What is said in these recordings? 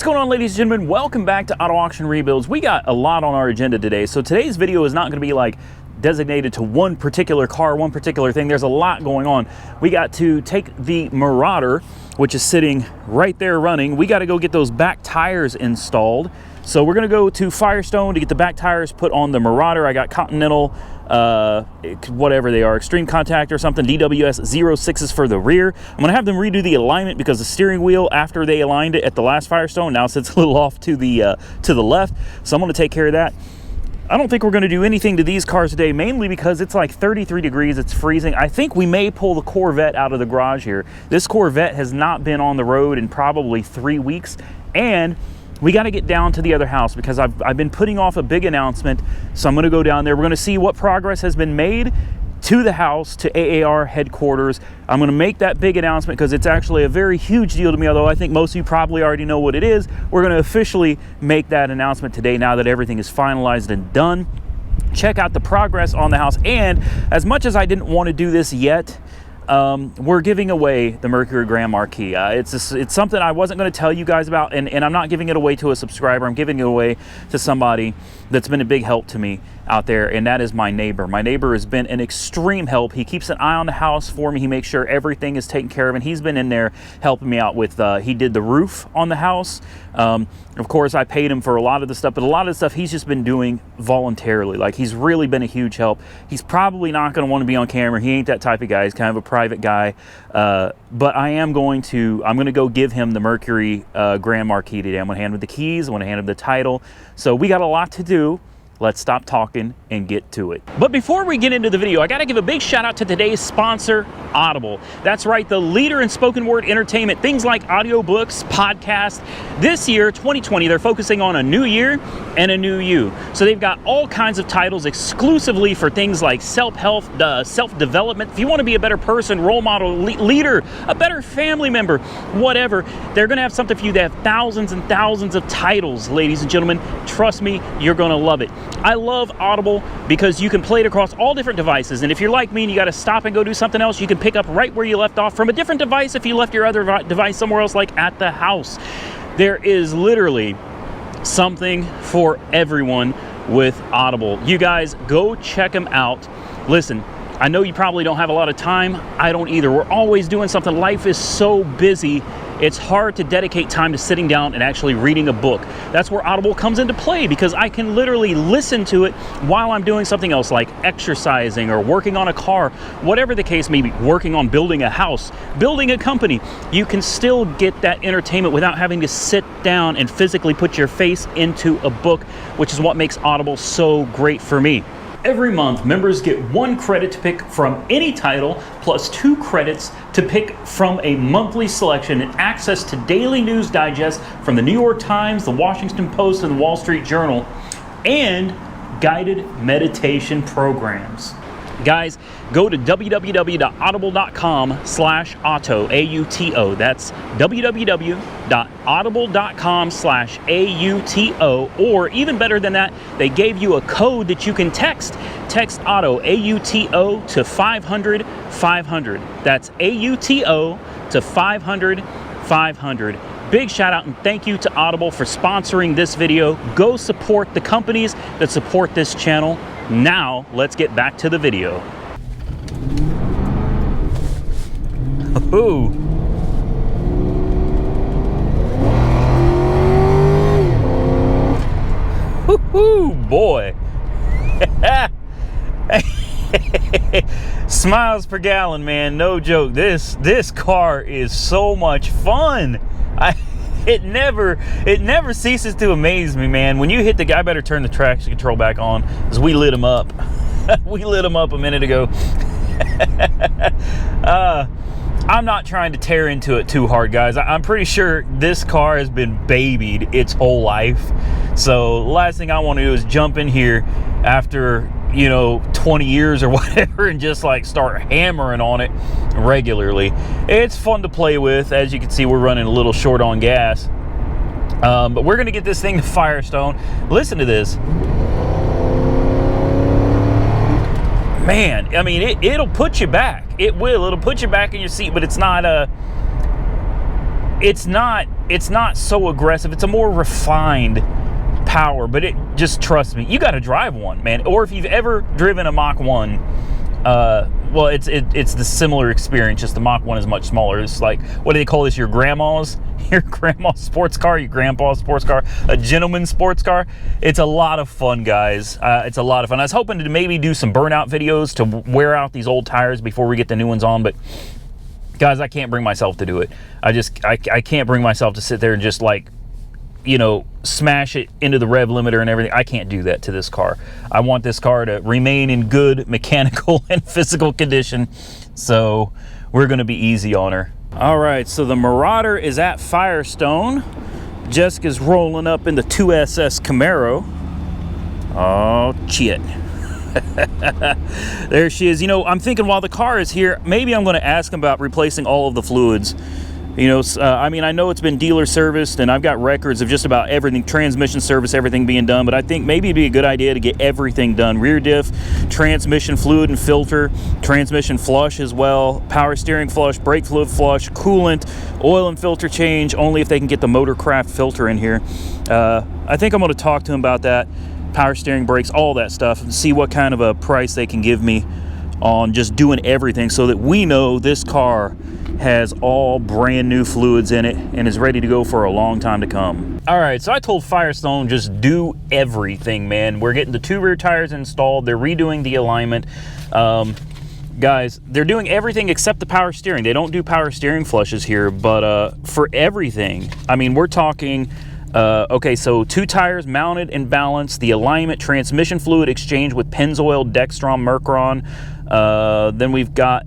What's going on, ladies and gentlemen? Welcome back to Auto Auction Rebuilds. We got a lot on our agenda today. So today's video is not going to be like designated to one particular car, one particular thing. There's a lot going on. We got to take the Marauder, which is sitting right there running. We got to go get those back tires installed. So we're going to go to Firestone to get the back tires put on the Marauder. I got Continental, whatever they are, Extreme Contact or something, DWS 06s for the rear. I'm going to have them redo the alignment because the steering wheel, after they aligned it at the last Firestone, now sits a little off to the left. So I'm going to take care of that. I don't think we're going to do anything to these cars today, mainly because it's like 33 degrees, it's freezing. I think we may pull the Corvette out of the garage here. This Corvette has not been on the road in probably 3 weeks, and we got to get down to the other house because I've been putting off a big announcement. So I'm going to go down there. We're going to see what progress has been made to the house, to AAR headquarters. I'm going to make that big announcement because it's actually a very huge deal to me, although I think most of you probably already know what it is. We're going to officially make that announcement today now that everything is finalized and done. Check out the progress on the house. And as much as I didn't want to do this yet, we're giving away the Mercury Grand Marquis. It's something I wasn't going to tell you guys about, and I'm not giving it away to a subscriber. I'm giving it away to somebody that's been a big help to me out there, and that is my neighbor. My neighbor has been an extreme help. He keeps an eye on the house for me. He makes sure everything is taken care of, and he's been in there helping me out with, he did the roof on the house. Of course, I paid him for a lot of the stuff, but a lot of the stuff he's just been doing voluntarily. Like, he's really been a huge help. He's probably not going to want to be on camera. He ain't that type of guy. He's kind of a private guy. But I'm going to go give him the Mercury Grand Marquis today. I'm going to hand him the keys. I'm going to hand him the title. So we got a lot to do. Let's stop talking and get to it. But before we get into the video, I gotta give a big shout out to today's sponsor, Audible. That's right, the leader in spoken word entertainment, things like audiobooks, podcasts. This year, 2020, they're focusing on a new year and a new you. So they've got all kinds of titles exclusively for things like self-help, self-development. If you wanna be a better person, role model, leader, a better family member, whatever, they're gonna have something for you. They have thousands and thousands of titles, ladies and gentlemen. Trust me, you're gonna love it. I love Audible because you can play it across all different devices, and if you're like me and you got to stop and go do something else, you can pick up right where you left off from a different device if you left your other device somewhere else, like at the house. There is literally something for everyone with Audible. You guys, go check them out. Listen, I know you probably don't have a lot of time. I don't either. We're always doing something. Life is so busy. It's hard to dedicate time to sitting down and actually reading a book. That's where Audible comes into play, because I can literally listen to it while I'm doing something else, like exercising or working on a car, whatever the case may be, working on building a house, building a company. You can still get that entertainment without having to sit down and physically put your face into a book, which is what makes Audible so great for me. Every month, members get 1 credit to pick from any title, plus 2 credits to pick from a monthly selection, and access to daily news digest from the New York Times, the Washington Post, and the Wall Street Journal, and guided meditation programs. Guys, go to www.audible.com/auto, A-U-T-O. That's www.audible.com/AUTO. Or even better than that, they gave you a code that you can text. Text AUTO, A-U-T-O, to 500-500. That's A-U-T-O to 500-500. Big shout out and thank you to Audible for sponsoring this video. Go support the companies that support this channel. Now, let's get back to the video. Ooh. Woo-hoo, boy. Smiles per gallon, man, no joke. This car is so much fun. It never ceases to amaze me, man. When you hit the guy, better turn the traction control back on, because we lit him up. We lit him up a minute ago. I'm not trying to tear into it too hard, guys. I'm pretty sure this car has been babied its whole life. So last thing I want to do is jump in here after, 20 years or whatever and just like start hammering on it regularly. It's fun to play with. As you can see, we're running a little short on gas. But we're going to get this thing to Firestone. Listen to this. Man, I mean, it'll put you back. It will. It'll put you back in your seat, but it's not it's not so aggressive. It's a more refined power, but it just, trust me, you got to drive one, man. Or if you've ever driven a Mach 1, well, it's the similar experience, just the Mach 1 is much smaller. It's like, what do they call this, your grandma's sports car, your grandpa's sports car, a gentleman's sports car. It's a lot of fun, guys. It's a lot of fun. I was hoping to maybe do some burnout videos to wear out these old tires before we get the new ones on, but guys, I can't bring myself to do it. I can't bring myself to sit there and just, like, you know, smash it into the rev limiter and everything. I can't do that to this car. I want this car to remain in good mechanical and physical condition, so we're going to be easy on her. All right, so the Marauder is at Firestone. Jessica's rolling up in the 2SS Camaro. Oh, shit. There she is. You know, I'm thinking while the car is here, maybe I'm going to ask him about replacing all of the fluids. You know, I mean, I know it's been dealer serviced, and I've got records of just about everything, transmission service, everything being done, but I think maybe it'd be a good idea to get everything done. Rear diff, transmission fluid and filter, transmission flush as well, power steering flush, brake fluid flush, coolant, oil and filter change, only if they can get the Motorcraft filter in here. I think I'm going to talk to him about that, power steering, brakes, all that stuff, and see what kind of a price they can give me on just doing everything, so that we know this car has all brand new fluids in it and is ready to go for a long time to come. All right, so I told Firestone just do everything, man. We're getting the 2 rear tires installed. They're redoing the alignment. Guys, they're doing everything except the power steering. They don't do power steering flushes here, but for everything, I mean, we're talking, okay, so 2 tires mounted and balanced, the alignment, transmission fluid exchange with Pennzoil, Dextron, Mercron. Then we've got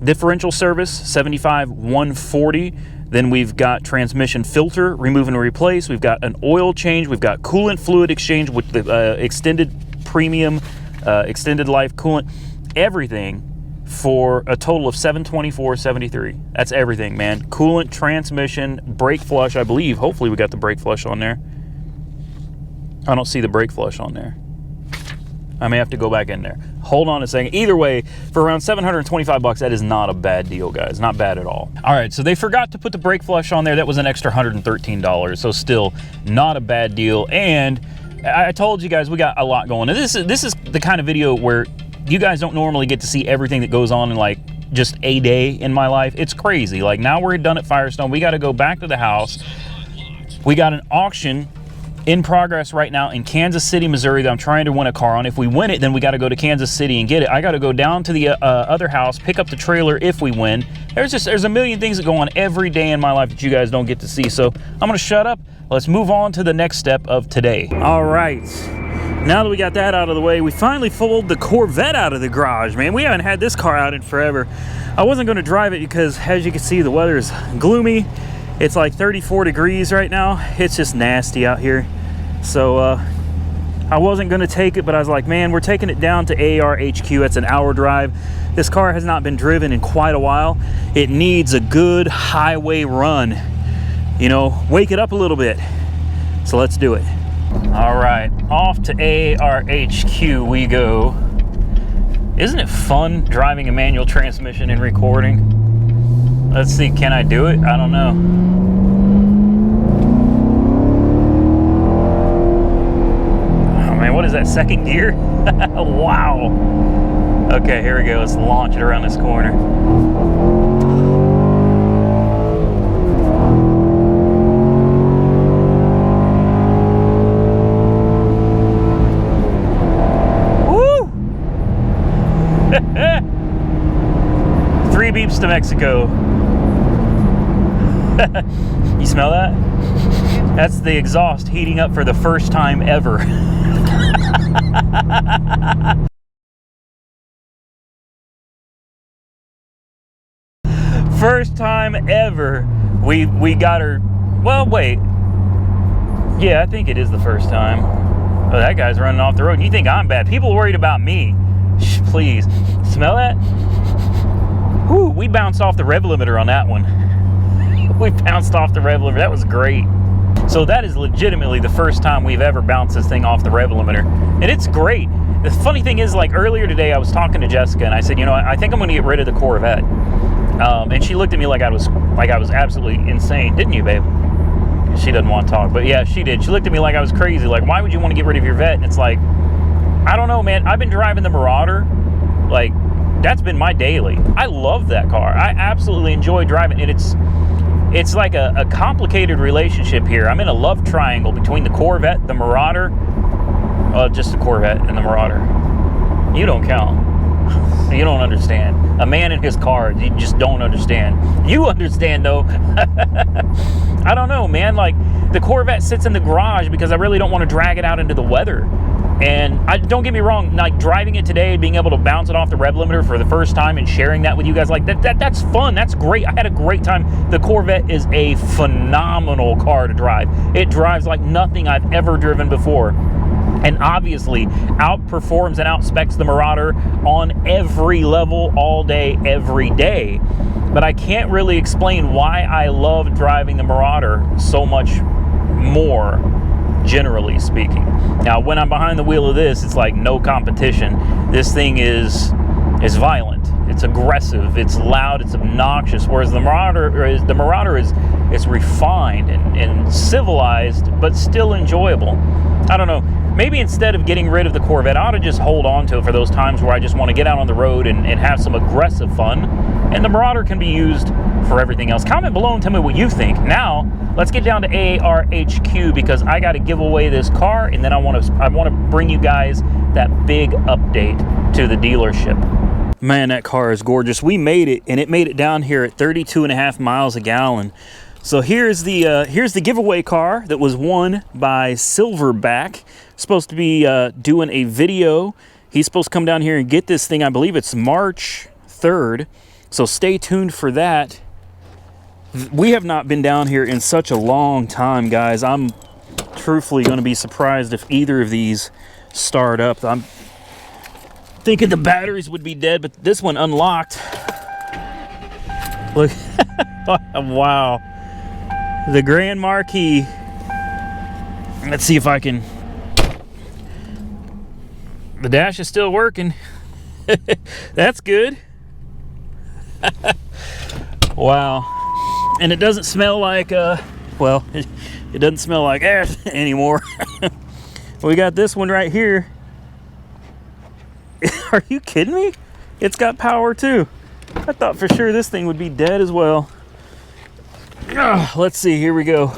differential service, 75/140. Then we've got transmission filter, remove and replace. We've got an oil change. We've got coolant fluid exchange with the extended premium, extended life coolant. Everything for a total of $724.73. That's everything, man. Coolant, transmission, brake flush, I believe. Hopefully we got the brake flush on there. I don't see the brake flush on there. I may have to go back in there. Hold on a second. Either way, for around 725 bucks, that is not a bad deal, guys. Not bad at all. All right, so they forgot to put the brake flush on there. That was an extra $113, so still not a bad deal. And I told you guys we got a lot going. And this is the kind of video where you guys don't normally get to see everything that goes on in, like, just a day in my life. It's crazy. Like, now we're done at Firestone. We got to go back to the house. We got an auction in progress right now in Kansas City, Missouri, that I'm trying to win a car on. If we win it, then we got to go to Kansas City and get it. I got to go down to the other house, pick up the trailer if we win. There's a million things that go on every day in my life that you guys don't get to see. So I'm going to shut up. Let's move on to the next step of today. All right. Now that we got that out of the way, we finally pulled the Corvette out of the garage, man. We haven't had this car out in forever. I wasn't going to drive it because, as you can see, the weather is gloomy. It's like 34 degrees right now. It's just nasty out here. So I wasn't going to take it, but I was like, man, we're taking it down to AAR HQ. That's an hour drive. This car has not been driven in quite a while. It needs a good highway run. You know, wake it up a little bit. So let's do it. All right, off to AAR HQ we go. Isn't it fun driving a manual transmission and recording? Let's see, can I do it? I don't know. Oh man, what is that, second gear? Wow. Okay, here we go. Let's launch it around this corner. Three beeps to Mexico. You smell that? That's the exhaust heating up for the first time ever. First time ever we got her. Well, wait. Yeah, I think it is the first time. Oh, that guy's running off the road. You think I'm bad? People are worried about me. Shh, please. Smell that? Whew, we bounced off the rev limiter on that one. We bounced off the rev limiter. That was great. So that is legitimately the first time we've ever bounced this thing off the rev limiter. And it's great. The funny thing is, like, earlier today I was talking to Jessica and I said, you know, I think I'm going to get rid of the Corvette. And she looked at me like I was absolutely insane, didn't you, babe? She doesn't want to talk, but yeah, she did. She looked at me like I was crazy. Like, why would you want to get rid of your Vet? And it's like, I don't know, man. I've been driving the Marauder. Like, that's been my daily. I love that car. I absolutely enjoy driving it. It's like a complicated relationship here. I'm in a love triangle between the Corvette, the Marauder, just the Corvette and the Marauder. You don't count. You don't understand. A man in his car, you just don't understand. You understand, though. I don't know, man. Like, the Corvette sits in the garage because I really don't want to drag it out into the weather. And don't get me wrong, like, driving it today, being able to bounce it off the rev limiter for the first time and sharing that with you guys, like, that's fun. That's great. I had a great time. The Corvette is a phenomenal car to drive. It drives like nothing I've ever driven before. And obviously outperforms and outspecs the Marauder on every level, all day, every day. But I can't really explain why I love driving the Marauder so much more, generally speaking. Now, when I'm behind the wheel of this, it's like no competition. This thing is violent, it's aggressive, it's loud, it's obnoxious. Whereas the Marauder is refined and civilized, but still enjoyable. I don't know. Maybe instead of getting rid of the Corvette, I ought to just hold on to it for those times where I just want to get out on the road and have some aggressive fun. And the Marauder can be used for everything else. Comment below and tell me what you think. Now, let's get down to AAR HQ because I got to give away this car, and then I want to bring you guys that big update to the dealership. Man, that car is gorgeous. We made it, and it made it down here at 32.5 miles a gallon. So here's the giveaway car that was won by Silverback. Supposed to be doing a video. He's supposed to come down here and get this thing. I believe it's March 3rd. So stay tuned for that. We have not been down here in such a long time, guys. I'm truthfully going to be surprised if either of these start up. I'm thinking the batteries would be dead, but this one unlocked. Look. Wow. The Grand Marquis. Let's see if I can. The dash is still working. That's good. Wow. And it doesn't smell like, well, it doesn't smell like ash anymore. We got this one right here. Are you kidding me? It's got power too. I thought for sure this thing would be dead as well. Let's see, here we go.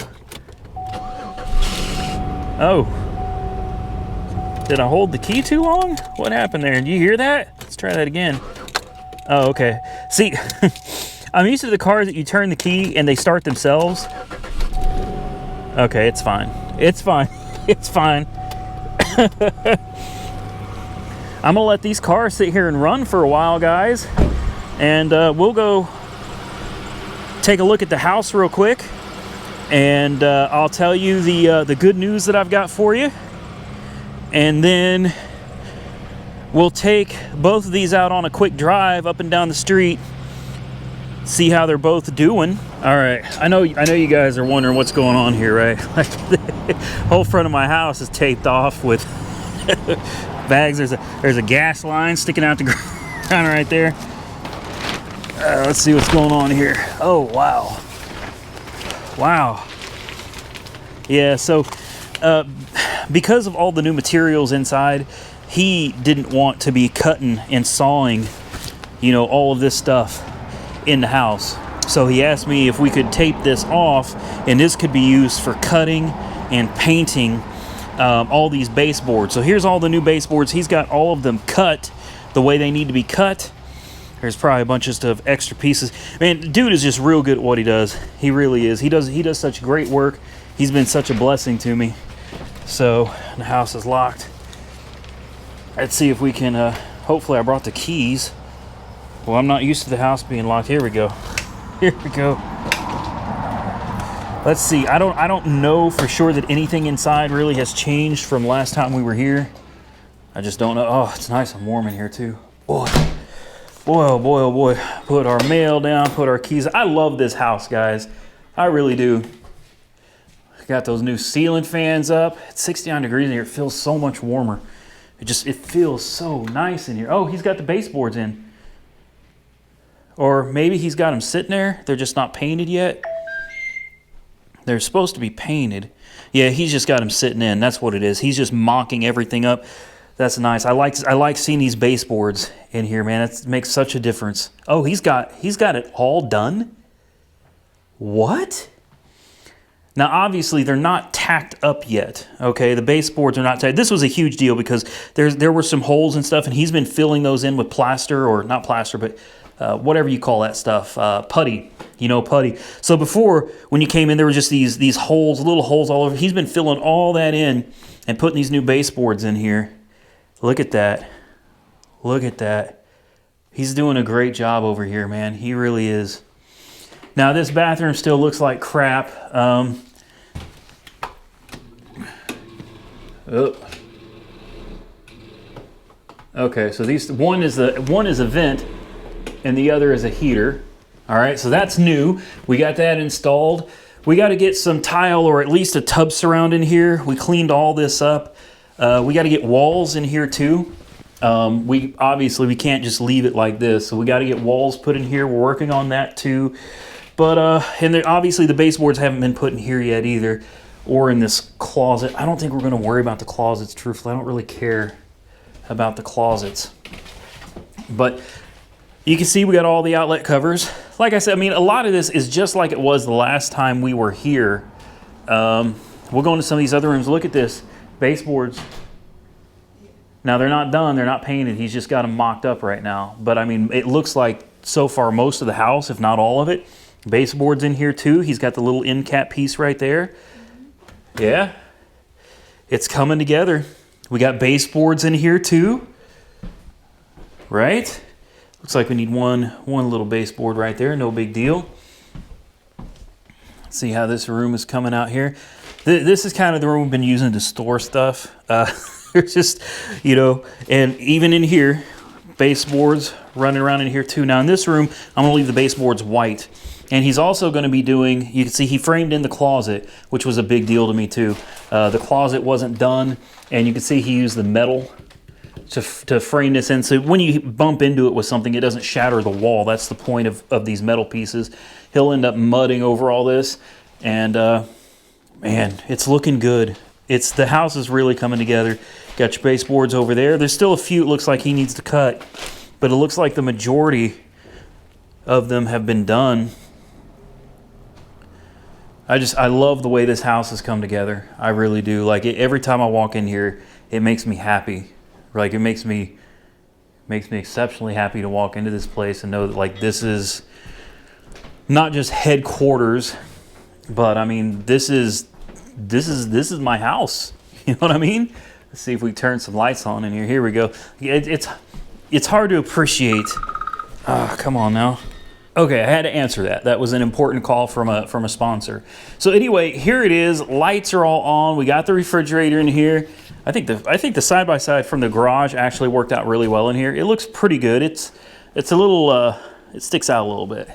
Oh. Did I hold the key too long? What happened there? Did you hear that? Let's try that again. Oh, okay. See, I'm used to the cars that you turn the key and they start themselves. Okay, it's fine. It's fine. It's fine. I'm gonna let these cars sit here and run for a while, guys. And we'll go take a look at the house real quick. And I'll tell you the good news that I've got for you. And then we'll take both of these out on a quick drive up and down the street, see how they're both doing. All right, I know you guys are wondering what's going on here, right? Like the whole front of my house is taped off with bags. There's a gas line sticking out the ground right there. Let's see what's going on here. Oh, wow. Wow. Yeah, so because of all the new materials inside, he didn't want to be cutting and sawing, you know, all of this stuff in the house. So he asked me if we could tape this off, and this could be used for cutting and painting all these baseboards. So here's all the new baseboards. He's got all of them cut the way they need to be cut. There's probably a bunch of extra pieces. Man, dude is just real good at what he does. He really is. He does such great work. He's been such a blessing to me. So the house is locked. Let's see if we can, hopefully I brought the keys. Well, I'm not used to the house being locked. Here we go. Here we go. Let's see. I don't know for sure that anything inside really has changed from last time we were here. I just don't know. Oh, it's nice and warm in here too. Boy. Boy, oh boy, oh boy. Put our mail down, put our keys. I love this house, guys. I really do. Got those new ceiling fans up. It's 69 degrees in here. It feels so much warmer. It feels so nice in here. Oh, he's got the baseboards in. Or maybe he's got them sitting there. They're just not painted yet. They're supposed to be painted. Yeah, he's just got them sitting in. That's what it is. He's just mocking everything up. That's nice. I like seeing these baseboards in here, man. It makes such a difference. Oh, he's got it all done? What? Now, obviously, they're not tacked up yet, okay? The baseboards are not tacked. This was a huge deal because there were some holes and stuff, and he's been filling those in with plaster, or not plaster, but whatever you call that stuff, putty, you know, putty. So before, when you came in, there were just these holes, little holes all over. He's been filling all that in and putting these new baseboards in here. Look at that. Look at that. He's doing a great job over here, man. He really is. Now, this bathroom still looks like crap. Okay, so one is a vent and the other is a heater. All right, so that's new. We got that installed. We got to get some tile or at least a tub surround in here. We cleaned all this up. We got to get walls in here too. We can't just leave it like this, so we got to get walls put in here. We're working on that too. But and obviously the baseboards haven't been put in here yet either, or in this closet. I don't think we're going to worry about the closets, truthfully. I don't really care about the closets. But you can see we got all the outlet covers. Like I said, I mean, a lot of this is just like it was the last time we were here. We'll go into some of these other rooms. Look at this. Baseboards. Now, they're not done. They're not painted. He's just got them mocked up right now. But, I mean, it looks like so far most of the house, if not all of it. Baseboards in here, too. He's got the little end cap piece right there. Yeah. It's coming together. We got baseboards in here, too. Right? Looks like we need one little baseboard right there. No big deal. Let's see how this room is coming out here. This is kind of the room we've been using to store stuff. It's just, you know, and even in here, baseboards running around in here too. Now in this room, I'm going to leave the baseboards white. And he's also going to be doing, you can see he framed in the closet, which was a big deal to me too. The closet wasn't done, and you can see he used the metal to frame this in. So when you bump into it with something, it doesn't shatter the wall. That's the point of these metal pieces. He'll end up mudding over all this, and man, it's looking good. The house is really coming together. Got your baseboards over there. There's still a few it looks like he needs to cut, but it looks like the majority of them have been done. I love the way this house has come together. I really do. Like every time I walk in here, it makes me happy. Like it makes me exceptionally happy to walk into this place and know that like this is not just headquarters, but I mean this is my house. You know what I mean? Let's see if we turn some lights on in here. Here we go. It's hard to appreciate. Come on now. Okay, I had to answer that. That was an important call from a sponsor. So anyway, here it is. Lights are all on. We got the refrigerator in here. I think the side-by-side from the garage actually worked out really well in here. It looks pretty good. It's a little it sticks out a little bit,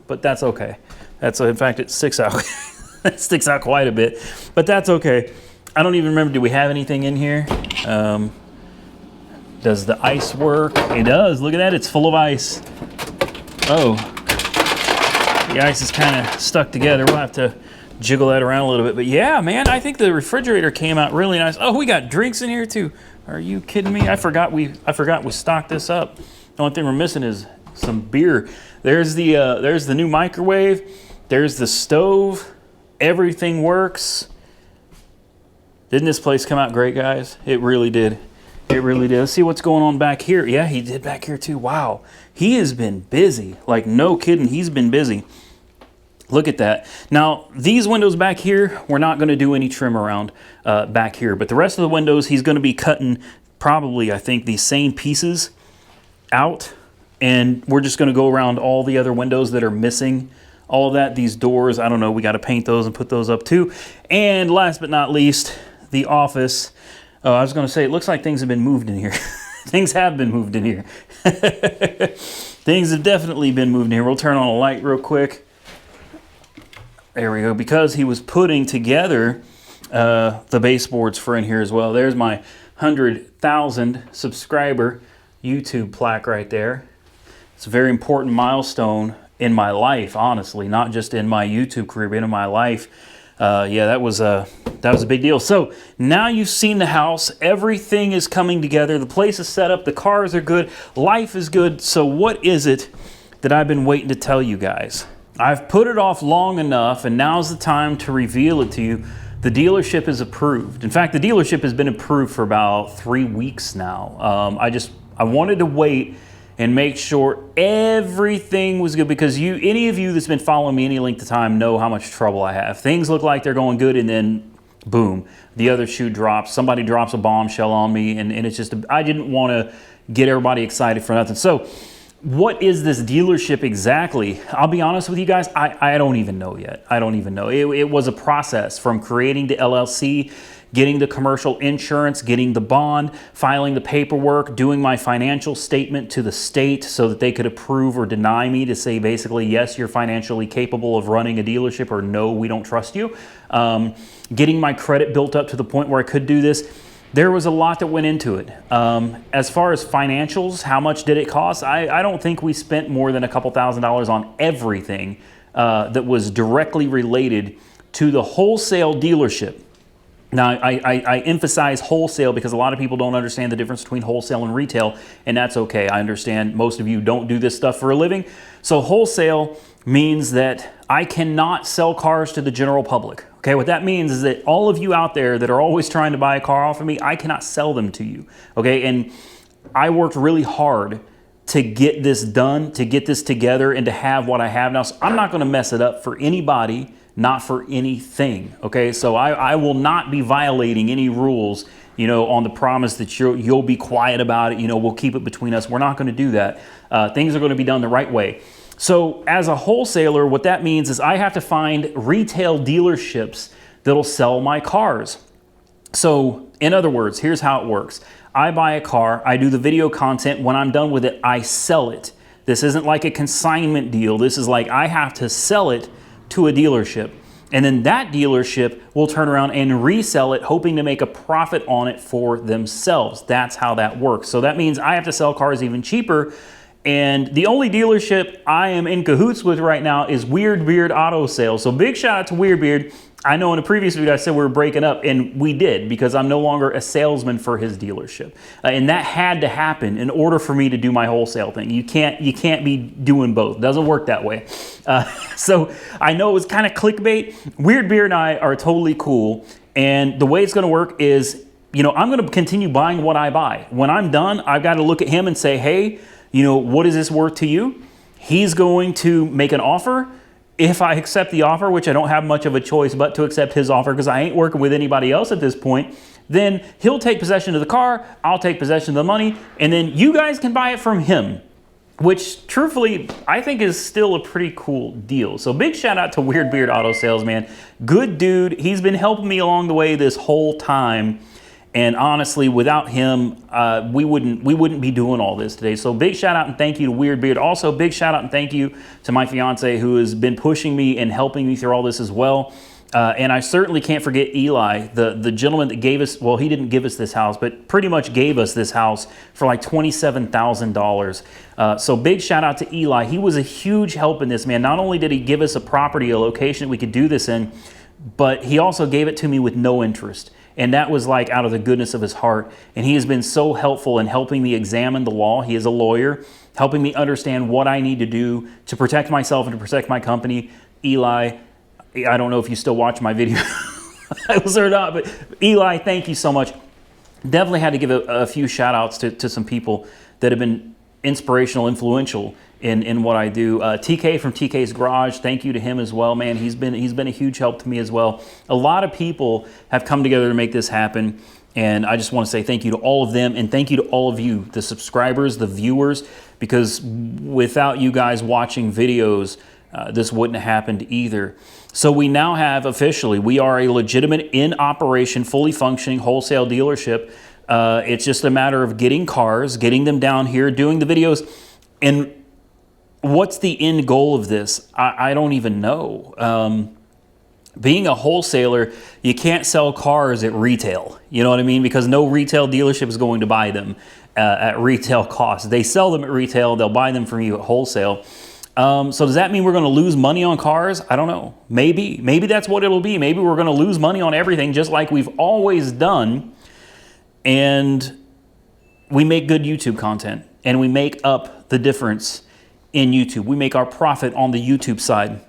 but that's okay. In fact, it sticks out. It sticks out quite a bit, but that's okay. I don't even remember. Do we have anything in here? Does the ice work? It does. Look at that. It's full of ice. Oh, the ice is kind of stuck together. We'll have to jiggle that around a little bit. But yeah, man, I think the refrigerator came out really nice. Oh, we got drinks in here too. Are you kidding me? I forgot we stocked this up. The only thing we're missing is some beer. There's the new microwave. There's the stove. Everything works. Didn't this place come out great, guys? It really did. It really did. Let's see what's going on back here. Yeah, he did back here too. Wow. He has been busy. Like, no kidding. He's been busy. Look at that. Now, these windows back here, we're not going to do any trim around back here. But the rest of the windows, he's going to be cutting probably, I think, these same pieces out. And we're just going to go around all the other windows that are missing. All of that, these doors, I don't know. We got to paint those and put those up too. And last but not least, the office. Oh, I was going to say, it looks like things have been moved in here. Things have been moved in here. Things have definitely been moved in here. We'll turn on a light real quick. There we go. Because he was putting together the baseboards for in here as well. There's my 100,000 subscriber YouTube plaque right there. It's a very important milestone in my life, honestly, not just in my YouTube career, but in my life. Yeah, that was a big deal. So now you've seen the house. Everything is coming together. The place is set up. The cars are good. Life is good. So what is it that I've been waiting to tell you guys? I've put it off long enough, and now's the time to reveal it to you. The dealership is approved. In fact, the dealership has been approved for about 3 weeks now. I wanted to wait and make sure everything was good, because any of you that's been following me any length of time know how much trouble I have. Things look like they're going good, and then boom, the other shoe drops. Somebody drops a bombshell on me, and it's just, I didn't want to get everybody excited for nothing. So what is this dealership exactly? I'll be honest with you guys, I don't even know yet. I don't even know. It was a process from creating the LLC, getting the commercial insurance, getting the bond, filing the paperwork, doing my financial statement to the state so that they could approve or deny me, to say basically, yes, you're financially capable of running a dealership, or no, we don't trust you. Getting my credit built up to the point where I could do this. There was a lot that went into it. As far as financials, how much did it cost? I don't think we spent more than a couple $1,000s on everything that was directly related to the wholesale dealership. Now, I emphasize wholesale because a lot of people don't understand the difference between wholesale and retail, and that's okay. I understand most of you don't do this stuff for a living. So wholesale means that I cannot sell cars to the general public. Okay, what that means is that all of you out there that are always trying to buy a car off of me, I cannot sell them to you. Okay, and I worked really hard to get this done, to get this together, and to have what I have now. So I'm not going to mess it up for anybody, not for anything. Okay, so I will not be violating any rules, you know, on the promise that you'll be quiet about it. You know, we'll keep it between us. We're not going to do that. Things are going to be done the right way. So as a wholesaler, what that means is I have to find retail dealerships that'll sell my cars. So in other words, here's how it works. I buy a car, I do the video content. When I'm done with it, I sell it. This isn't like a consignment deal. This is like I have to sell it to a dealership. And then that dealership will turn around and resell it, hoping to make a profit on it for themselves. That's how that works. So that means I have to sell cars even cheaper. And the only dealership I am in cahoots with right now is Weird Beard Auto Sales. So big shout out to Weird Beard. I know in a previous video I said we were breaking up, and we did, because I'm no longer a salesman for his dealership. And that had to happen in order for me to do my wholesale thing. You can't be doing both. It doesn't work that way. So I know it was kind of clickbait. Weird Beard and I are totally cool. And the way it's going to work is, you know, I'm going to continue buying what I buy. When I'm done, I've got to look at him and say, hey, you know, what is this worth to you? He's going to make an offer. If I accept the offer, which I don't have much of a choice but to accept his offer because I ain't working with anybody else at this point, then he'll take possession of the car, I'll take possession of the money, and then you guys can buy it from him, which truthfully I think is still a pretty cool deal. So big shout out to Weird Beard Auto Sales, man. Good dude. He's been helping me along the way this whole time. And honestly, without him, we wouldn't be doing all this today. So big shout out and thank you to Weird Beard. Also, big shout out and thank you to my fiance, who has been pushing me and helping me through all this as well. And I certainly can't forget Eli, the gentleman that gave us, well, he didn't give us this house, but pretty much gave us this house for like $27,000. So big shout out to Eli. He was a huge help in this, man. Not only did he give us a property, a location that we could do this in, but he also gave it to me with no interest. And that was like out of the goodness of his heart. And he has been so helpful in helping me examine the law. He is a lawyer, helping me understand what I need to do to protect myself and to protect my company. Eli, I don't know if you still watch my video or not, but Eli, thank you so much. Definitely had to give a few shout outs to some people that have been inspirational, influential in what I do. TK from TK's Garage, thank you to him as well, man. He's been a huge help to me as well. A lot of people have come together to make this happen, and I just want to say thank you to all of them, and thank you to all of you, the subscribers, the viewers, because without you guys watching videos, this wouldn't have happened either. So we now have officially, we are a legitimate, in operation, fully functioning wholesale dealership. It's just a matter of getting cars, getting them down here, doing the videos, and what's the end goal of this? I don't even know. Being a wholesaler, you can't sell cars at retail. You know what I mean? Because no retail dealership is going to buy them. at retail cost. They sell them at retail. They'll buy them from you at wholesale. So does that mean we're going to lose money on cars? I don't know. Maybe that's what it'll be. Maybe we're going to lose money on everything just like we've always done. And we make good YouTube content and we make up the difference in YouTube. We make our profit on the YouTube side.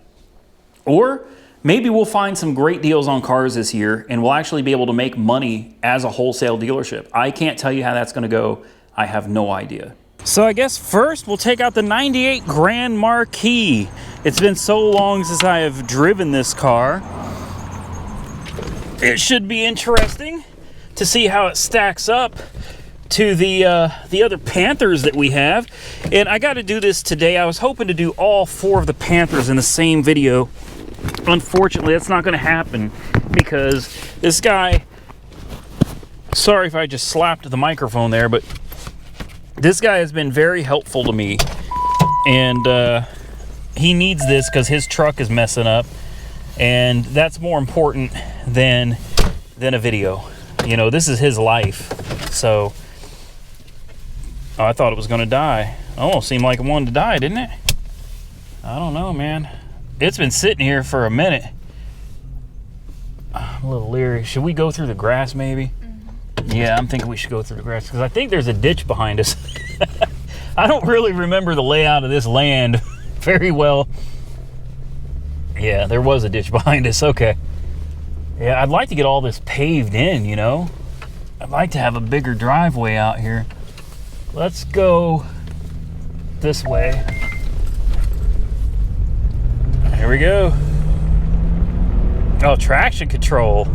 Or maybe we'll find some great deals on cars this year and we'll actually be able to make money as a wholesale dealership. I can't tell you how that's going to go. I have no idea. So I guess first we'll take out the 98 Grand Marquis. It's been so long since I have driven this car. It should be interesting to see how it stacks up to the other Panthers that we have. And I got to do this today. I was hoping to do all 4 of the Panthers in the same video. Unfortunately, that's not going to happen because this guy, sorry if I just slapped the microphone there, but this guy has been very helpful to me, and he needs this because his truck is messing up, and that's more important than a video. You know, this is his life. So, oh, I thought it was going to die. Almost seemed like it wanted to die, didn't it? I don't know, man. It's been sitting here for a minute. I'm a little leery. Should we go through the grass, maybe? Yeah, I'm thinking we should go through the grass because I think there's a ditch behind us. I don't really remember the layout of this land very well. Yeah, there was a ditch behind us. Okay. Yeah, I'd like to get all this paved in, you know. I'd like to have a bigger driveway out here. Let's go this way. Here we go. Oh, traction control.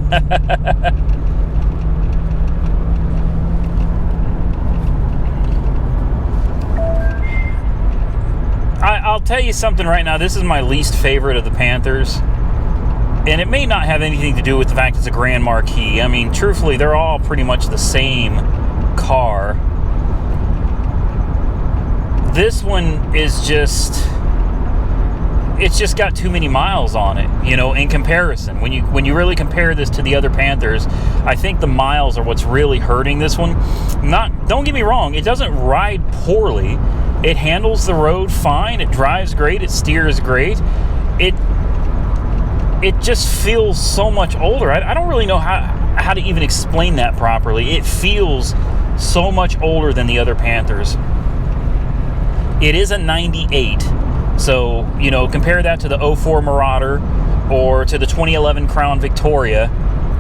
I'll tell you something right now. This is my least favorite of the Panthers. And it may not have anything to do with the fact it's a Grand Marquis. I mean, truthfully, they're all pretty much the same car. This one is just... it's just got too many miles on it, you know, in comparison. When you really compare this to the other Panthers, I think the miles are what's really hurting this one. Don't get me wrong, it doesn't ride poorly. It handles the road fine, it drives great, it steers great. It just feels so much older. I don't really know how to even explain that properly. It feels so much older than the other Panthers. It is a 98. So, you know, compare that to the 04 Marauder or to the 2011 Crown Victoria,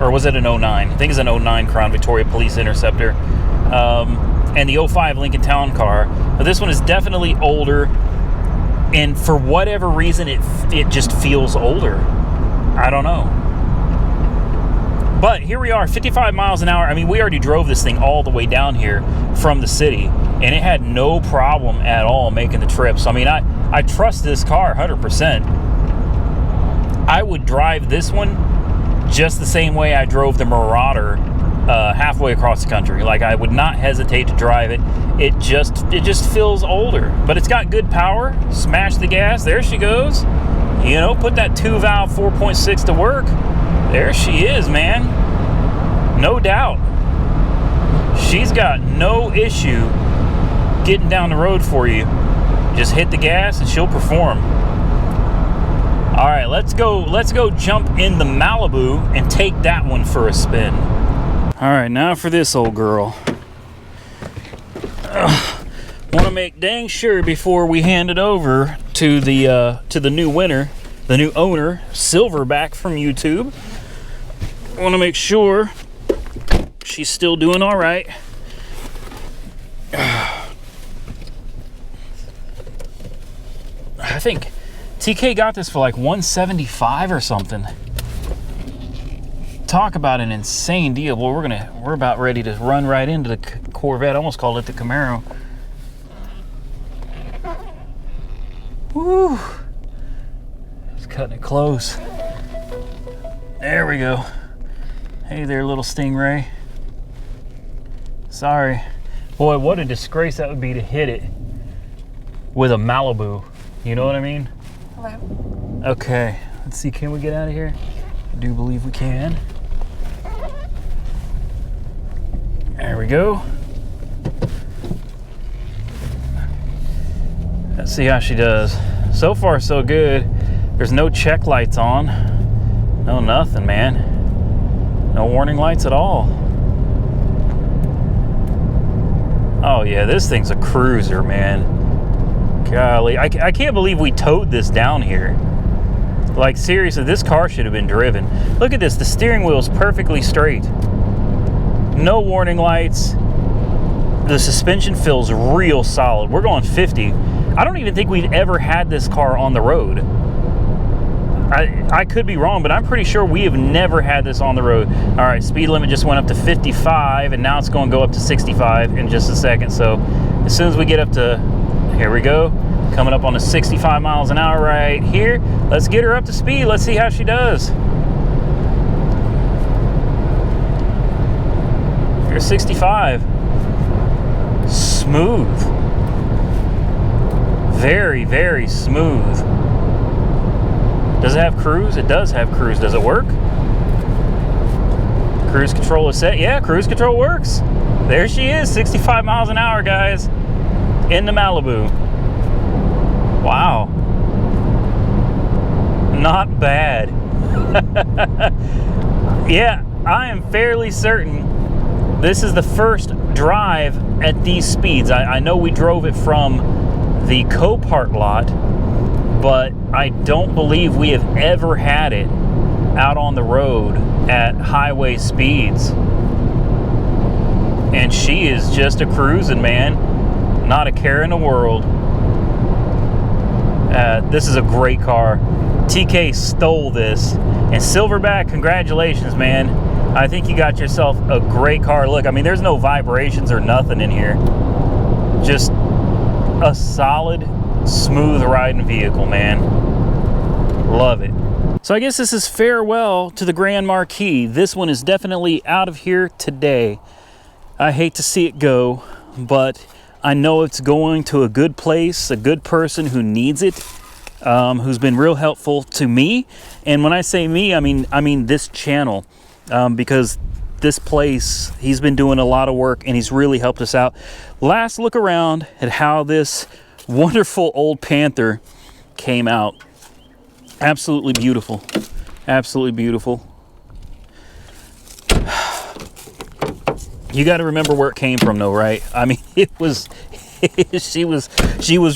or was it an 09? I think it's an 09 Crown Victoria Police Interceptor, and the 05 Lincoln Town Car. But this one is definitely older, and for whatever reason, it just feels older. I don't know. But here we are, 55 miles an hour. I mean, we already drove this thing all the way down here from the city, and it had no problem at all making the trip. So, I mean, I trust this car 100%. I would drive this one just the same way I drove the Marauder halfway across the country. Like, I would not hesitate to drive it. It just feels older, but it's got good power. Smash the gas. There she goes. You know, put that 2-valve 4.6 to work. There she is, man. No doubt. She's got no issue getting down the road for you. Just hit the gas and she'll perform. All right, let's go jump in the Malibu and take that one for a spin. All right, now for this old girl. Want to make dang sure before we hand it over to the new winner, the new owner, Silverback from YouTube. I want to make sure she's still doing all right. I think TK got this for like $175 or something. Talk about an insane deal. Well, we're about ready to run right into the Corvette. I almost called it the Camaro. Woo! It's cutting it close. There we go. Hey there, little Stingray. Sorry. Boy, what a disgrace that would be to hit it with a Malibu. You know what I mean? Hello. Okay, let's see, can we get out of here? I do believe we can. There we go. Let's see how she does. So far, so good. There's no check lights on. No nothing, man. No warning lights at all. Oh yeah, this thing's a cruiser, man. Golly, I can't believe we towed this down here. Like seriously, this car should have been driven. Look at this, the steering wheel's perfectly straight. No warning lights. The suspension feels real solid. We're going 50. I don't even think we've ever had this car on the road. I could be wrong, but I'm pretty sure we have never had this on the road. All right, speed limit just went up to 55, and now it's going to go up to 65 in just a second. So as soon as we get up to, here we go, coming up on the 65 miles an hour right here. Let's get her up to speed. Let's see how she does. Here's 65. Smooth. Very, very smooth. Does it have cruise? It does have cruise. Does it work? Cruise control is set. Yeah, cruise control works. There she is, 65 miles an hour, guys, in the Malibu. Wow. Not bad. Yeah, I am fairly certain this is the first drive at these speeds. I know we drove it from the Copart lot, but I don't believe we have ever had it out on the road at highway speeds. And she is just a cruising, man. Not a care in the world. This is a great car. TK stole this. And Silverback, congratulations, man. I think you got yourself a great car. Look, I mean, there's no vibrations or nothing in here. Just a solid, smooth riding vehicle, man. Love it. So I guess this is farewell to the Grand Marquis. This one is definitely out of here today. I hate to see it go, but I know it's going to a good place, a good person who needs it, who's been real helpful to me. And when I say me, I mean this channel, because this place, he's been doing a lot of work and he's really helped us out. Last look around at how this wonderful old Panther came out. Absolutely beautiful. Absolutely beautiful. You got to remember where it came from though, right? I mean, it was she was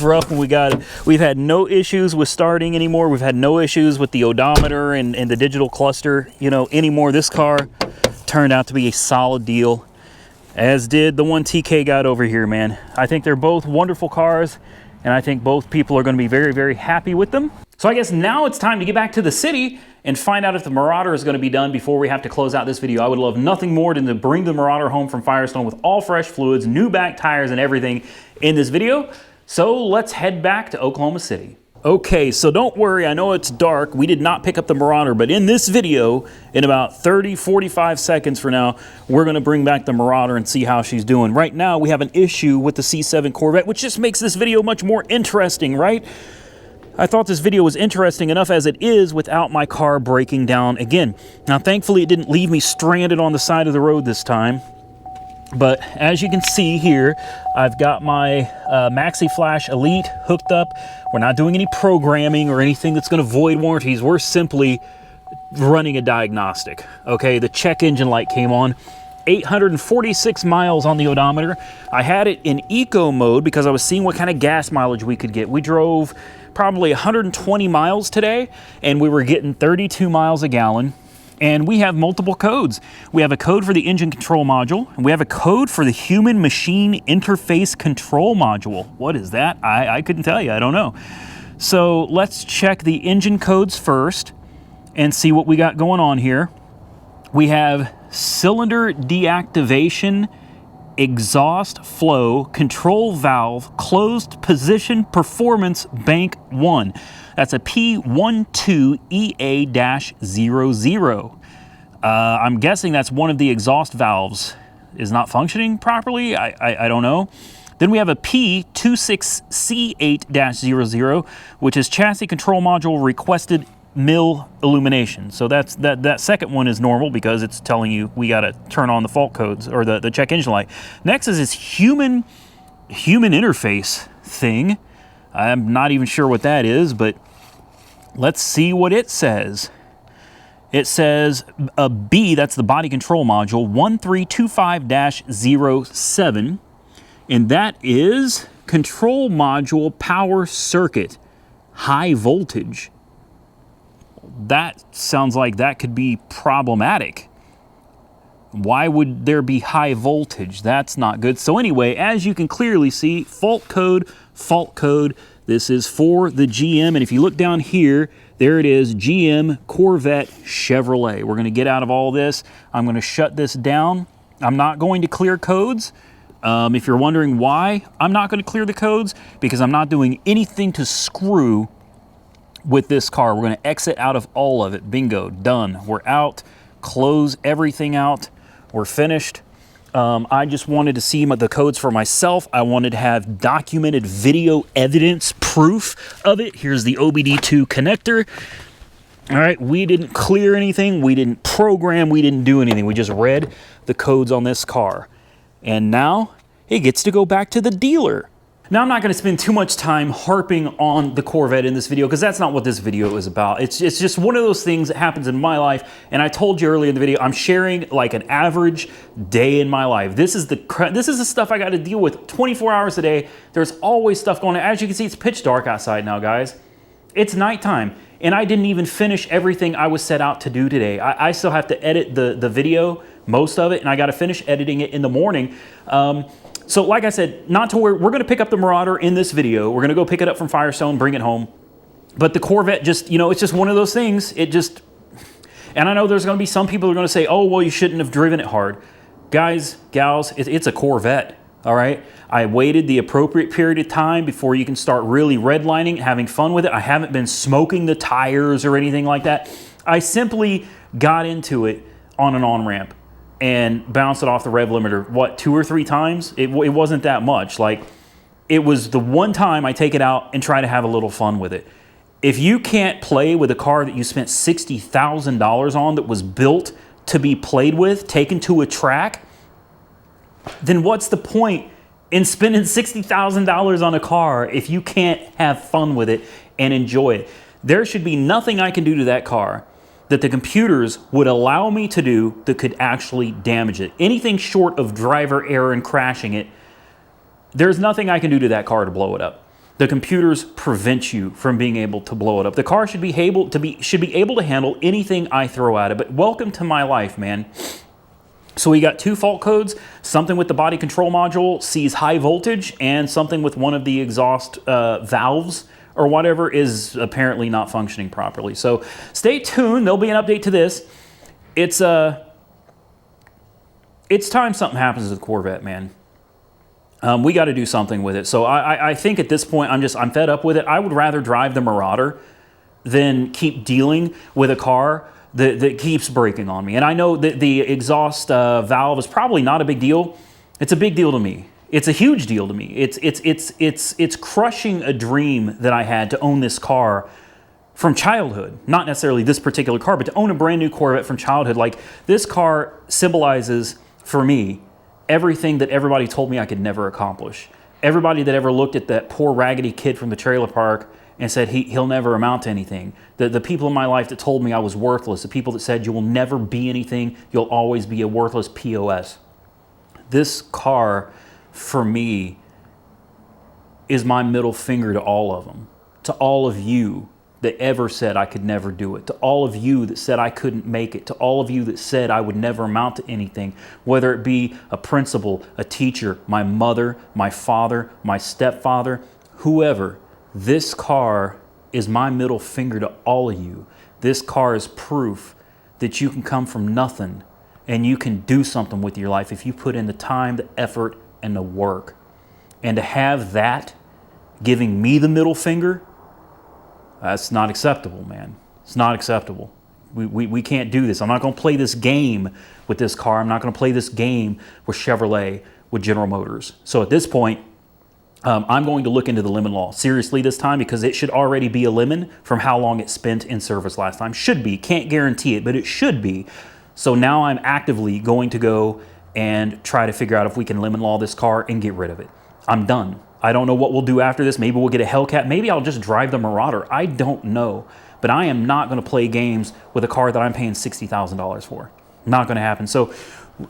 rough when we got it. We've had no issues with starting anymore. We've had no issues with the odometer and the digital cluster, you know, anymore. This car turned out to be a solid deal, as did the one TK got over here, man. I think they're both wonderful cars, and I think both people are going to be very, very happy with them. So I guess now it's time to get back to the city and find out if the Marauder is going to be done before we have to close out this video. I would love nothing more than to bring the Marauder home from Firestone with all fresh fluids, new back tires, and everything in this video. So let's head back to Oklahoma City. Okay, so don't worry, I know it's dark. We did not pick up the Marauder, but in this video, in about 30-45 seconds from now, we're going to bring back the Marauder and see how she's doing. Right now, we have an issue with the C7 Corvette, which just makes this video much more interesting, right? I thought this video was interesting enough as it is without my car breaking down again. Now, thankfully, it didn't leave me stranded on the side of the road this time. But as you can see here, I've got my Maxi Flash Elite hooked up. We're not doing any programming or anything that's going to void warranties. We're simply running a diagnostic. Okay, the check engine light came on. 846 miles on the odometer. I had it in eco mode because I was seeing what kind of gas mileage we could get. We drove probably 120 miles today, and we were getting 32 miles a gallon. And we have multiple codes. We have a code for the engine control module, and we have a code for the human machine interface control module. What is that? I couldn't tell you, I don't know. So let's check the engine codes first and see what we got going on here. We have cylinder deactivation, exhaust flow, control valve, closed position performance bank 1. That's a P12EA-00. I'm guessing that's one of the exhaust valves is not functioning properly. I don't know. Then we have a P26C8-00, which is chassis control module requested mill illumination. So that second one is normal because it's telling you we got to turn on the fault codes or the check engine light. Next is this human interface thing. I'm not even sure what that is, but let's see what it says. It says a B, that's the body control module, 1325-07, and that is control module power circuit, high voltage. That sounds like that could be problematic. Why would there be high voltage? That's not good. So anyway, as you can clearly see, fault code, fault code. This is for the GM, and if you look down here, there it is, GM, Corvette, Chevrolet. We're gonna get out of all this. I'm gonna shut this down. I'm not going to clear codes. If you're wondering why I'm not gonna clear the codes, because I'm not doing anything to screw with this car. We're gonna exit out of all of it. Bingo, done. We're out, close everything out. We're finished. I just wanted to see the codes for myself. I wanted to have documented video evidence, proof of it. Here's the OBD2 connector. All right, we didn't clear anything. We didn't program. We didn't do anything. We just read the codes on this car. And now it gets to go back to the dealer. Now, I'm not going to spend too much time harping on the Corvette in this video, because that's not what this video is about. It's just one of those things that happens in my life, and I told you earlier in the video, I'm sharing like an average day in my life. This is the stuff I got to deal with 24 hours a day. There's always stuff going on. As you can see, it's pitch dark outside now, guys. It's nighttime, and I didn't even finish everything I was set out to do today. I still have to edit the video, most of it, and I got to finish editing it in the morning. So like I said, not to where we're going to pick up the Marauder in this video. We're going to go pick it up from Firestone, bring it home. But the Corvette just, you know, it's just one of those things. It just, and I know there's going to be some people who are going to say, oh, well, you shouldn't have driven it hard. Guys, gals, it's a Corvette, all right? I waited the appropriate period of time before you can start really redlining, having fun with it. I haven't been smoking the tires or anything like that. I simply got into it on an on-ramp and bounced it off the rev limiter, what, 2 or 3 times? It wasn't that much. Like, it was the one time I take it out and try to have a little fun with it. If you can't play with a car that you spent $60,000 on, that was built to be played with, taken to a track, then what's the point in spending $60,000 on a car if you can't have fun with it and enjoy it? There should be nothing I can do to that car that the computers would allow me to do that could actually damage it. Anything short of driver error and crashing it, there's nothing I can do to that car to blow it up. The computers prevent you from being able to blow it up. The car should be able to handle anything I throw at it, but welcome to my life, man. So we got 2 fault codes, something with the body control module sees high voltage, and something with one of the exhaust valves or whatever is apparently not functioning properly. So stay tuned. There'll be an update to this. It's time something happens to the Corvette, man. We got to do something with it. So I think at this point, I'm fed up with it. I would rather drive the Marauder than keep dealing with a car that keeps breaking on me. And I know that the exhaust valve is probably not a big deal. It's a big deal to me. It's a huge deal to me. It's crushing a dream that I had to own this car from childhood. Not necessarily this particular car, but to own a brand new Corvette from childhood. Like, this car symbolizes for me everything that everybody told me I could never accomplish. Everybody that ever looked at that poor raggedy kid from the trailer park and said he'll never amount to anything. The people in my life that told me I was worthless. The people that said you will never be anything. You'll always be a worthless POS. This car, for me, is my middle finger to all of them. To all of you that ever said I could never do it. To all of you that said I couldn't make it. To all of you that said I would never amount to anything. Whether it be a principal, a teacher, my mother, my father, my stepfather, whoever. This car is my middle finger to all of you. This car is proof that you can come from nothing and you can do something with your life if you put in the time, the effort, and the work. And to have that giving me the middle finger, that's not acceptable, man. It's not acceptable. We can't do this. I'm not going to play this game with this car. I'm not going to play this game with Chevrolet, with General Motors. So at this point, I'm going to look into the lemon law seriously this time, because it should already be a lemon from how long it spent in service last time. Should be. Can't guarantee it, but it should be. So now I'm actively going to go and try to figure out if we can lemon law this car and get rid of it. I'm done. I don't know what we'll do after this. Maybe we'll get a Hellcat. Maybe I'll just drive the Marauder. I don't know. But I am not going to play games with a car that I'm paying $60,000 for. Not going to happen. So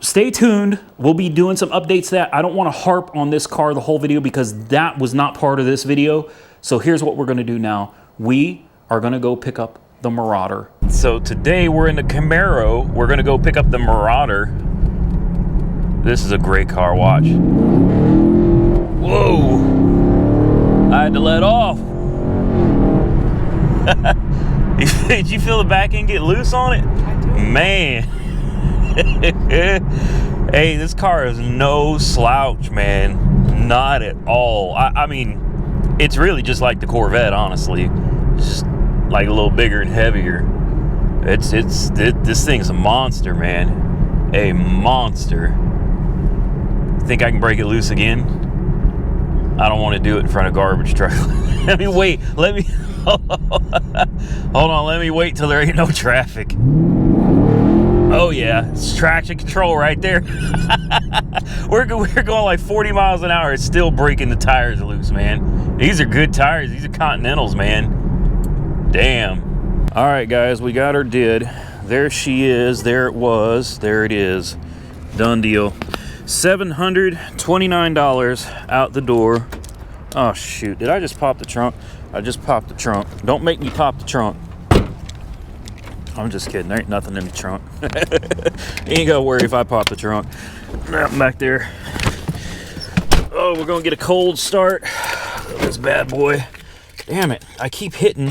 stay tuned. We'll be doing some updates to that. I don't want to harp on this car the whole video because that was not part of this video. So here's what we're going to do now. We are going to go pick up the Marauder. So today we're in the Camaro. We're going to go pick up the Marauder. This is a great car. Watch. Whoa. I had to let off. Did you feel the back end get loose on it? Man. Hey, this car is no slouch, man. Not at all. I mean, it's really just like the Corvette, honestly. It's just like a little bigger and heavier. This thing's a monster, man. A monster. Think I can break it loose again? I don't want to do it in front of garbage truck. Let me wait. Hold on, let me wait till there ain't no traffic. Oh yeah, it's traction control right there. we're going like 40 miles an hour. It's still breaking the tires loose, man. These are good tires. These are Continentals, man. Damn. All right, guys, we got her did. There she is. There it was. There it is. Done deal. $729 out the door. Oh shoot, did I just pop the trunk? I just popped the trunk. Don't make me pop the trunk. I'm just kidding, there ain't nothing in the trunk. You ain't gotta worry if I pop the trunk. I'm back there. Oh, we're gonna get a cold start. This bad boy. Damn it, I keep hitting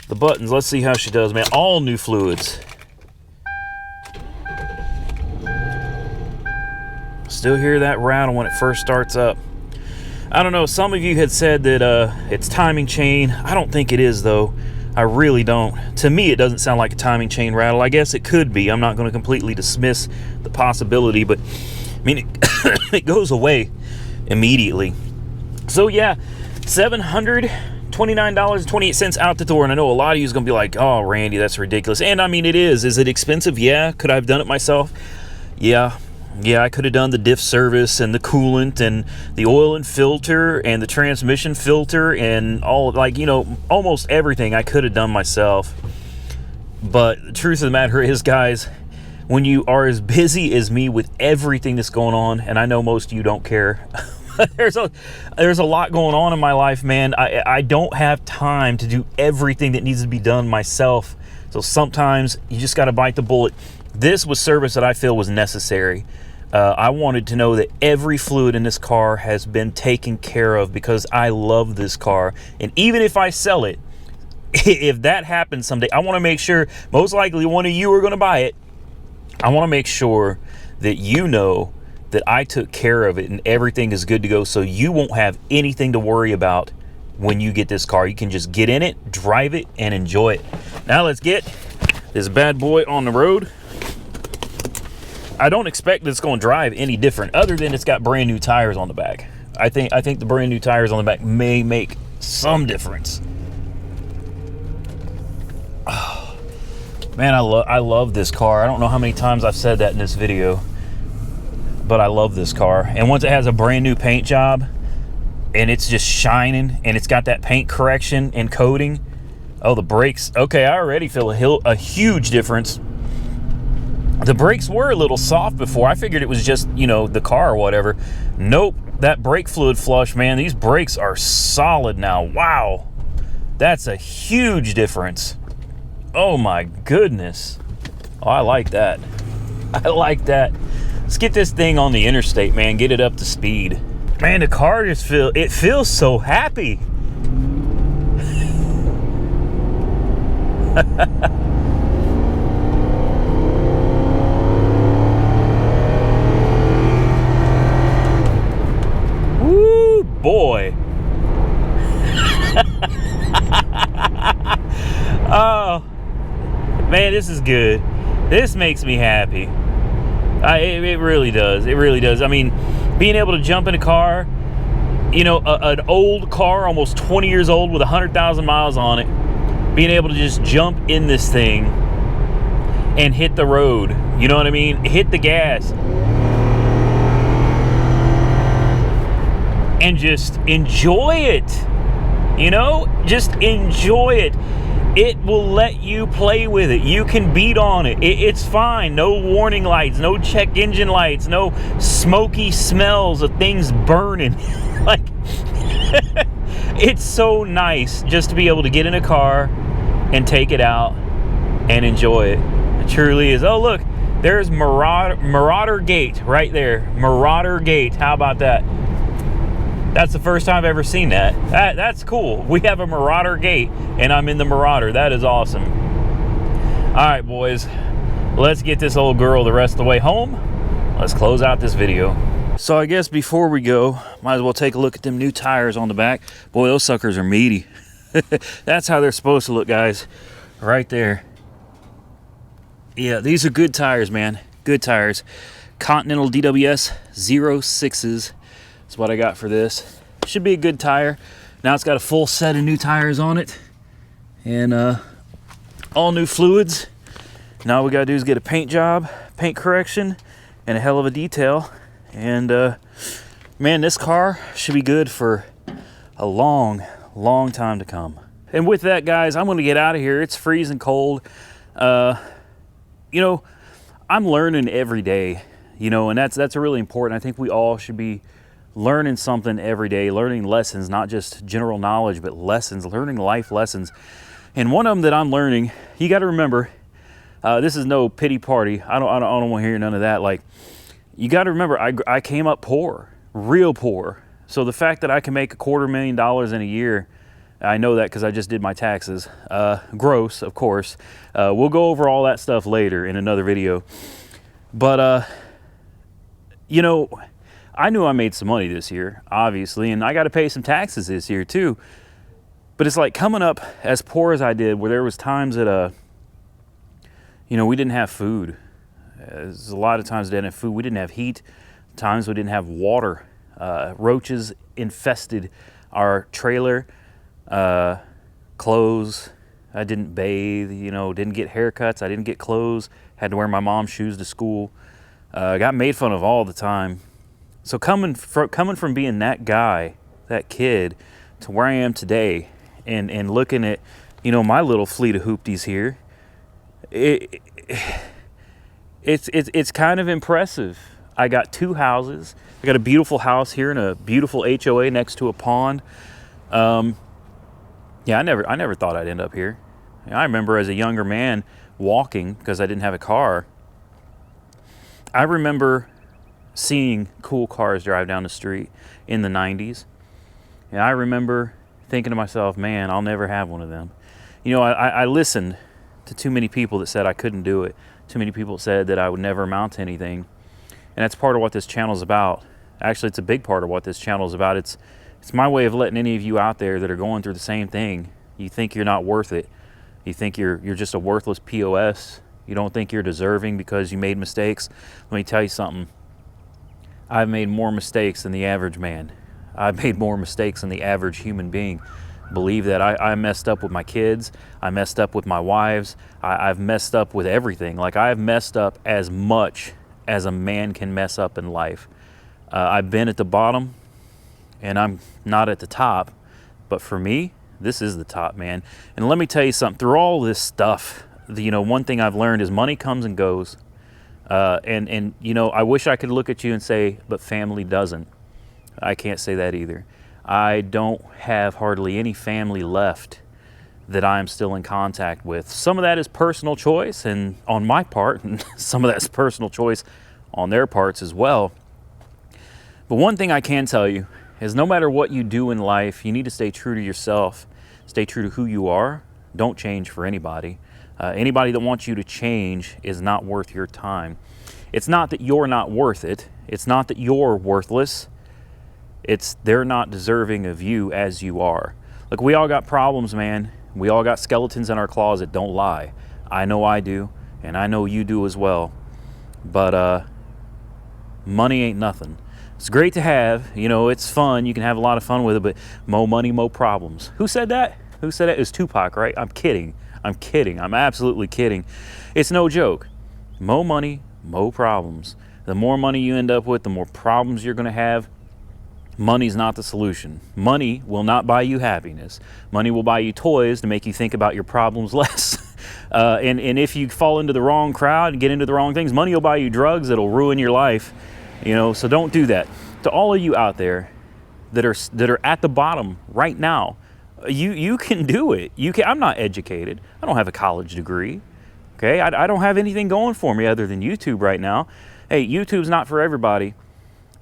the buttons. Let's see how she does, man. All new fluids. Still hear that rattle when it first starts up. I don't know, some of you had said that it's timing chain. I don't think it is, though. I really don't. To me, it doesn't sound like a timing chain rattle. I guess it could be. I'm not going to completely dismiss the possibility, but I mean, it goes away immediately. So yeah, $729.28 out the door. And I know a lot of you is going to be like, oh, Randy, that's ridiculous. And I mean, it is. Is it expensive? Yeah. Could I have done it myself? Yeah. Yeah, I could have done the diff service and the coolant and the oil and filter and the transmission filter and all, like, you know, almost everything I could have done myself. But the truth of the matter is, guys, when you are as busy as me with everything that's going on, and I know most of you don't care, there's a lot going on in my life, man. I don't have time to do everything that needs to be done myself. So sometimes you just got to bite the bullet. This was service that I feel was necessary. I wanted to know that every fluid in this car has been taken care of because I love this car. And even if I sell it, if that happens someday, I want to make sure, most likely one of you are going to buy it. I want to make sure that you know that I took care of it and everything is good to go, so you won't have anything to worry about when you get this car. You can just get in it, drive it, and enjoy it. Now let's get this bad boy on the road. I don't expect that it's going to drive any different other than it's got brand new tires on the back. I think the brand new tires on the back may make some difference. Oh, man, I love this car. I don't know how many times I've said that in this video, but I love this car. And once it has a brand new paint job and it's just shining and it's got that paint correction and coating. Oh, the brakes. Okay, I already feel a huge difference. The brakes were a little soft before. I figured it was just, you know, the car or whatever. Nope, that brake fluid flush, man, these brakes are solid now. Wow, that's a huge difference. Oh my goodness. Oh, I like that. I like that. Let's get this thing on the interstate, man. Get it up to speed. Man, the car just feels so happy. Woo, boy. Oh, man, this is good. This makes me happy. It really does. It really does. I mean, being able to jump in a car, you know, an old car, almost 20 years old with 100,000 miles on it, being able to just jump in this thing and hit the road, you know what I mean? Hit the gas. and just enjoy it. You know, just enjoy it. It will let you play with it. You can beat on it. It's fine. No warning lights, no check engine lights, no smoky smells of things burning. Like, it's so nice just to be able to get in a car and take it out and enjoy it. It truly is. Oh, look, there's Marauder Gate right there. Marauder Gate. How about that? That's the first time I've ever seen that. That's cool. We have a Marauder Gate, and I'm in the Marauder. That is awesome. All right, boys. Let's get this old girl the rest of the way home. Let's close out this video. So I guess before we go, might as well take a look at them new tires on the back. Boy, those suckers are meaty. That's how they're supposed to look, guys. Right there. Yeah, these are good tires, man. Good tires. Continental DWS 06s. That's what I got for this. Should be a good tire. Now it's got a full set of new tires on it. And all new fluids. Now all we gotta do is get a paint job, paint correction, and a hell of a detail. And man, this car should be good for a long time to come. And with that, guys, I'm gonna get out of here. It's freezing cold. You know, I'm learning every day, you know, and that's really important. I think we all should be learning something every day, learning lessons, not just general knowledge, but lessons, learning life lessons. And one of them that I'm learning, you got to remember, this is no pity party. I don't want to hear none of that. Like, you got to remember, I came up poor, real poor. So the fact that I can make $250,000 in a year, I know that because I just did my taxes, gross, of course. We'll go over all that stuff later in another video. But, you know, I knew I made some money this year, obviously, and I got to pay some taxes this year too. But it's like coming up as poor as I did, where there was times that, you know, we didn't have food. There's a lot of times we didn't have food. We didn't have heat. Times we didn't have water. Roaches infested our trailer. Clothes. I didn't bathe, you know, didn't get haircuts. I didn't get clothes. Had to wear my mom's shoes to school. Got made fun of all the time. So coming from being that guy, that kid, to where I am today, and looking at, you know, my little fleet of hoopties here, it's kind of impressive. I got 2 houses. I got a beautiful house here and a beautiful HOA next to a pond. Yeah, I never thought I'd end up here. I remember as a younger man walking because I didn't have a car. I remember seeing cool cars drive down the street in the 90s. And I remember thinking to myself, man, I'll never have one of them. You know, I listened to too many people that said I couldn't do it. Too many people said that I would never amount to anything. And that's part of what this channel is about. Actually, it's a big part of what this channel is about. It's my way of letting any of you out there that are going through the same thing. You think you're not worth it. You think you're just a worthless POS. You don't think you're deserving because you made mistakes. Let me tell you something. I've made more mistakes than the average man. I've made more mistakes than the average human being. Believe that. I messed up with my kids. I messed up with my wives. I've messed up with everything. Like, I've messed up as much as a man can mess up in life. I've been at the bottom, and I'm not at the top. But for me, this is the top, man. And let me tell you something. Through all this stuff, you know, one thing I've learned is money comes and goes. And you know, I wish I could look at you and say, but family doesn't. I can't say that either. I don't have hardly any family left that I'm still in contact with. Some of that is personal choice and on my part, and some of that's personal choice on their parts as well. But one thing I can tell you is no matter what you do in life, you need to stay true to yourself, stay true to who you are. Don't change for anybody. Anybody that wants you to change is not worth your time. It's not that you're not worth it. It's not that you're worthless. It's they're not deserving of you as you are. Look, we all got problems, man. We all got skeletons in our closet, don't lie. I know I do, and I know you do as well. But money ain't nothing. It's great to have, you know, it's fun. You can have a lot of fun with it, but mo money, mo problems. Who said that? Who said it? It was Tupac, right? I'm kidding. I'm kidding. I'm absolutely kidding. It's no joke. Mo money, mo problems. The more money you end up with, the more problems you're going to have. Money's not the solution. Money will not buy you happiness. Money will buy you toys to make you think about your problems less. And if you fall into the wrong crowd and get into the wrong things, money will buy you drugs that'll ruin your life. You know, so don't do that. To all of you out there that are at the bottom right now, you can do it. You can. I'm not educated. I don't have a college degree. Okay, I don't have anything going for me other than YouTube right now. Hey, YouTube's not for everybody.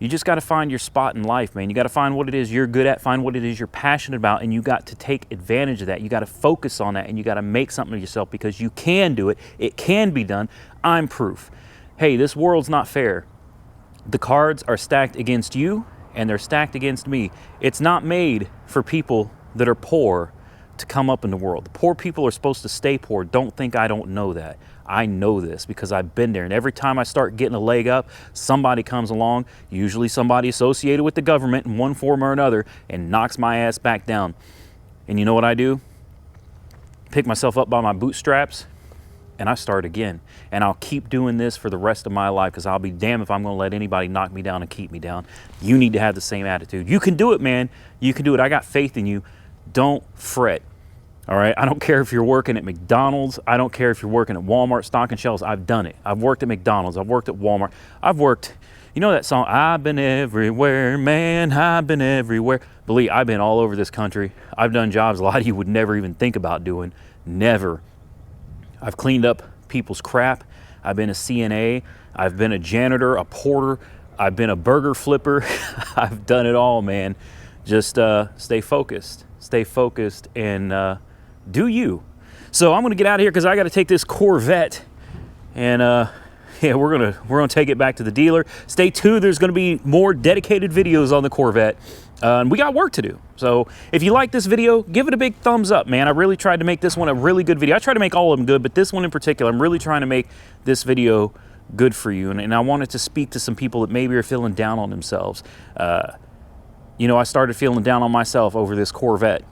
You just got to find your spot in life, man. You got to find what it is you're good at, find what it is you're passionate about, and you got to take advantage of that. You got to focus on that, and you got to make something of yourself, because you can do it. It can be done. I'm proof. Hey, this world's not fair. The cards are stacked against you, and they're stacked against me. It's not made for people that are poor to come up in the world. The poor people are supposed to stay poor. Don't think I don't know that. I know this because I've been there. And every time I start getting a leg up, somebody comes along, usually somebody associated with the government in one form or another, and knocks my ass back down. And you know what I do? Pick myself up by my bootstraps, and I start again. And I'll keep doing this for the rest of my life, because I'll be damned if I'm going to let anybody knock me down and keep me down. You need to have the same attitude. You can do it, man. You can do it. I got faith in you. Don't fret. All right, I don't care if you're working at McDonald's. I don't care if you're working at Walmart stocking shelves. I've done it. I've worked at McDonald's. I've worked at Walmart. I've worked, you know that song, I've been everywhere, man, I've been everywhere. Believe, I've been all over this country. I've done jobs a lot of you would never even think about doing. Never. I've cleaned up people's crap. I've been a CNA. I've been a janitor, a porter. I've been a burger flipper. I've done it all, man. Just stay focused. Stay focused and do you. So I'm gonna get out of here because I got to take this Corvette, and yeah, we're gonna take it back to the dealer. Stay tuned. There's gonna be more dedicated videos on the Corvette, and we got work to do. So if you like this video, give it a big thumbs up, man. I really tried to make this one a really good video. I try to make all of them good, but this one in particular, I'm really trying to make this video good for you, and I wanted to speak to some people that maybe are feeling down on themselves. You know, I started feeling down on myself over this Corvette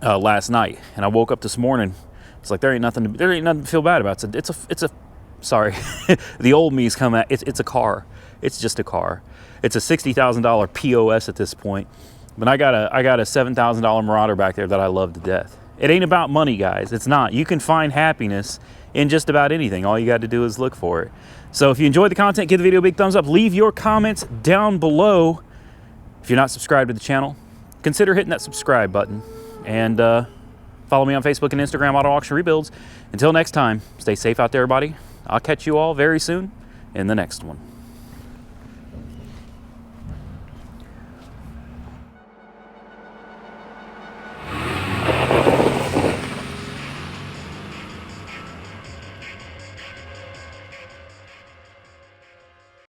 last night, and I woke up this morning. It's like there ain't nothing to feel bad about. It's a sorry, the old me's come out. It's a car. It's just a car. It's a $60,000 POS at this point. But I got a $7,000 Marauder back there that I love to death. It ain't about money, guys. It's not. You can find happiness in just about anything. All you got to do is look for it. So if you enjoyed the content, give the video a big thumbs up. Leave your comments down below. If you're not subscribed to the channel, consider hitting that subscribe button. And follow me on Facebook and Instagram, Auto Auction Rebuilds. Until next time, stay safe out there, everybody. I'll catch you all very soon in the next one.